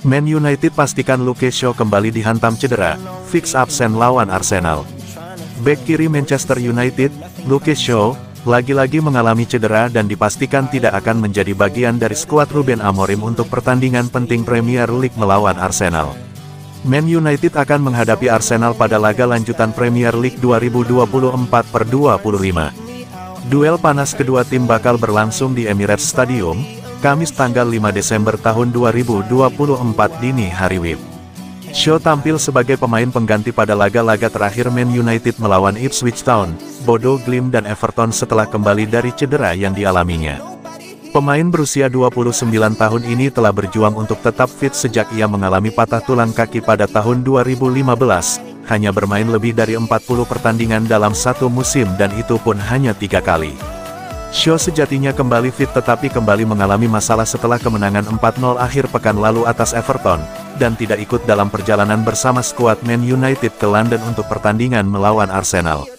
Man United pastikan Luke Shaw kembali dihantam cedera, fix absen lawan Arsenal. Bek kiri Manchester United, Luke Shaw, lagi-lagi mengalami cedera dan dipastikan tidak akan menjadi bagian dari skuad Ruben Amorim untuk pertandingan penting Premier League melawan Arsenal. Man United akan menghadapi Arsenal pada laga lanjutan Premier League 2024/25. Duel panas kedua tim bakal berlangsung di Emirates Stadium, Kamis tanggal 5 Desember tahun 2024 dini hari WIB. Shaw tampil sebagai pemain pengganti pada laga-laga terakhir Man United melawan Ipswich Town, Bodo Glimt dan Everton setelah kembali dari cedera yang dialaminya. Pemain berusia 29 tahun ini telah berjuang untuk tetap fit sejak ia mengalami patah tulang kaki pada tahun 2015, hanya bermain lebih dari 40 pertandingan dalam satu musim dan itu pun hanya 3 kali. Shaw sejatinya kembali fit tetapi kembali mengalami masalah setelah kemenangan 4-0 akhir pekan lalu atas Everton, dan tidak ikut dalam perjalanan bersama skuad Man United ke London untuk pertandingan melawan Arsenal.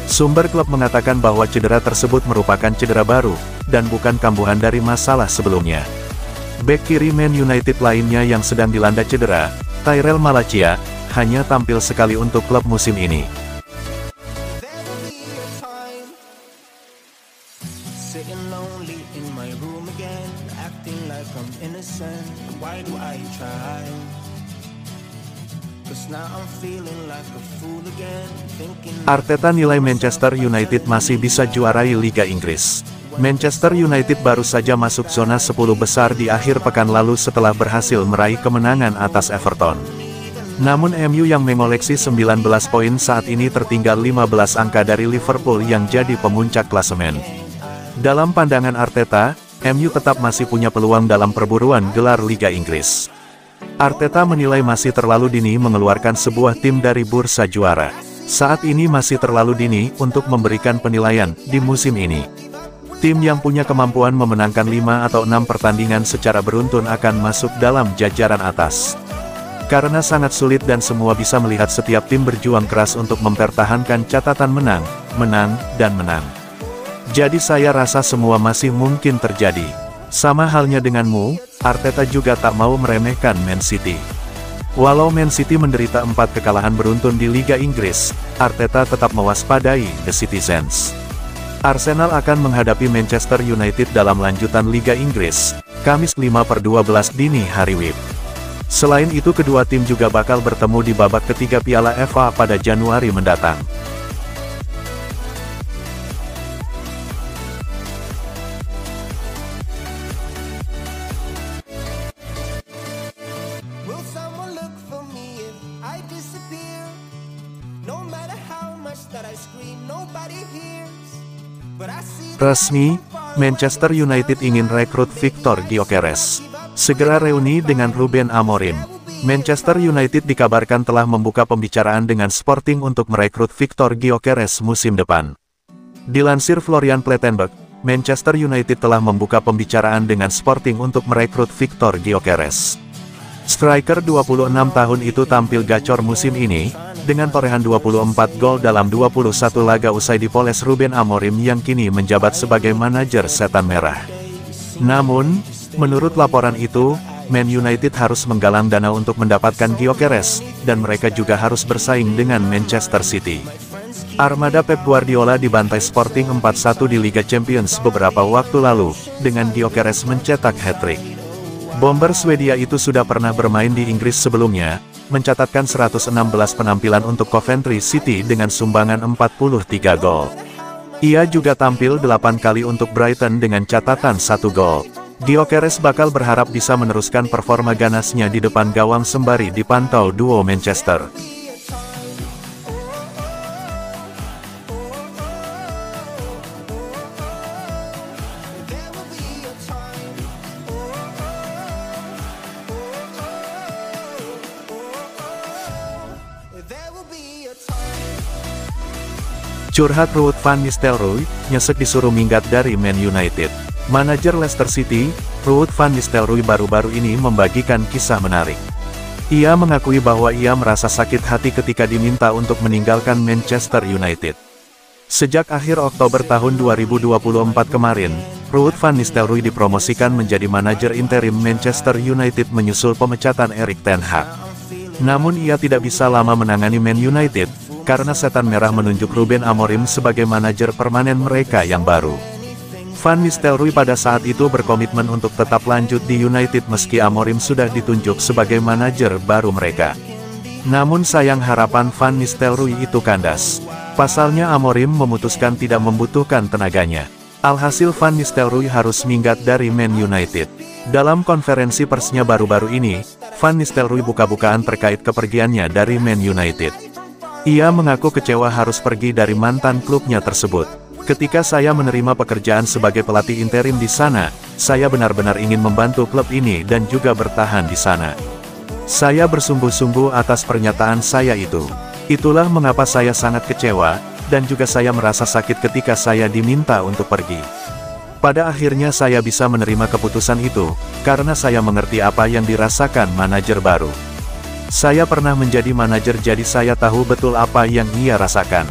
Sumber klub mengatakan bahwa cedera tersebut merupakan cedera baru, dan bukan kambuhan dari masalah sebelumnya. Bek kiri Man United lainnya yang sedang dilanda cedera, Tyrell Malacia, hanya tampil sekali untuk klub musim ini. Arteta nilai Manchester United masih bisa juarai Liga Inggris. Manchester United baru saja masuk zona 10 besar di akhir pekan lalu setelah berhasil meraih kemenangan atas Everton. Namun MU yang mengoleksi 19 poin saat ini tertinggal 15 angka dari Liverpool yang jadi pemuncak klasemen. Dalam pandangan Arteta, MU tetap masih punya peluang dalam perburuan gelar Liga Inggris. Arteta menilai masih terlalu dini mengeluarkan sebuah tim dari bursa juara. Saat ini masih terlalu dini untuk memberikan penilaian di musim ini. Tim yang punya kemampuan memenangkan 5 atau 6 pertandingan secara beruntun akan masuk dalam jajaran atas. Karena sangat sulit dan semua bisa melihat setiap tim berjuang keras untuk mempertahankan catatan menang, menang, dan menang. Jadi saya rasa semua masih mungkin terjadi. Sama halnya denganmu, Arteta juga tak mau meremehkan Man City. Walau Man City menderita 4 kekalahan beruntun di Liga Inggris, Arteta tetap mewaspadai The Citizens. Arsenal akan menghadapi Manchester United dalam lanjutan Liga Inggris, Kamis 5/12 dini hari WIB. Selain itu kedua tim juga bakal bertemu di babak ketiga Piala FA pada Januari mendatang. Resmi, Manchester United ingin rekrut Victor Gyökeres. Segera reuni dengan Ruben Amorim. Manchester United dikabarkan telah membuka pembicaraan dengan Sporting untuk merekrut Victor Gyökeres musim depan. Dilansir Florian Plettenberg, Manchester United telah membuka pembicaraan dengan Sporting untuk merekrut Victor Gyökeres. Striker 26 tahun itu tampil gacor musim ini, dengan torehan 24 gol dalam 21 laga usai dipoles Ruben Amorim yang kini menjabat sebagai manajer Setan Merah. Namun, menurut laporan itu, Man United harus menggalang dana untuk mendapatkan Gyökeres, dan mereka juga harus bersaing dengan Manchester City. Armada Pep Guardiola dibantai Sporting 4-1 di Liga Champions beberapa waktu lalu, dengan Gyökeres mencetak hat-trick. Bomber Swedia itu sudah pernah bermain di Inggris sebelumnya, mencatatkan 116 penampilan untuk Coventry City dengan sumbangan 43 gol. Ia juga tampil 8 kali untuk Brighton dengan catatan 1 gol. Gyökeres bakal berharap bisa meneruskan performa ganasnya di depan gawang sembari dipantau duo Manchester. Curhat Ruud van Nistelrooy, nyesek disuruh minggat dari Man United. Manajer Leicester City, Ruud van Nistelrooy baru-baru ini membagikan kisah menarik. Ia mengakui bahwa ia merasa sakit hati ketika diminta untuk meninggalkan Manchester United. Sejak akhir Oktober tahun 2024 kemarin, Ruud van Nistelrooy dipromosikan menjadi manajer interim Manchester United menyusul pemecatan Erik ten Hag. Namun ia tidak bisa lama menangani Man United, karena setan merah menunjuk Ruben Amorim sebagai manajer permanen mereka yang baru. Van Nistelrooy pada saat itu berkomitmen untuk tetap lanjut di United meski Amorim sudah ditunjuk sebagai manajer baru mereka. Namun sayang harapan Van Nistelrooy itu kandas. Pasalnya Amorim memutuskan tidak membutuhkan tenaganya. Alhasil Van Nistelrooy harus minggat dari Man United. Dalam konferensi persnya baru-baru ini, Van Nistelrooy buka-bukaan terkait kepergiannya dari Man United. Ia mengaku kecewa harus pergi dari mantan klubnya tersebut. Ketika saya menerima pekerjaan sebagai pelatih interim di sana, saya benar-benar ingin membantu klub ini dan juga bertahan di sana. Saya bersungguh-sungguh atas pernyataan saya itu. Itulah mengapa saya sangat kecewa, dan juga saya merasa sakit ketika saya diminta untuk pergi. Pada akhirnya saya bisa menerima keputusan itu, karena saya mengerti apa yang dirasakan manajer baru. Saya pernah menjadi manajer jadi saya tahu betul apa yang ia rasakan.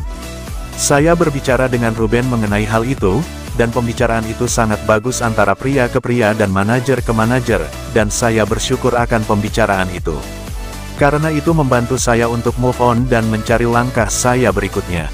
Saya berbicara dengan Ruben mengenai hal itu, dan pembicaraan itu sangat bagus antara pria ke pria dan manajer ke manajer, dan saya bersyukur akan pembicaraan itu. Karena itu membantu saya untuk move on dan mencari langkah saya berikutnya.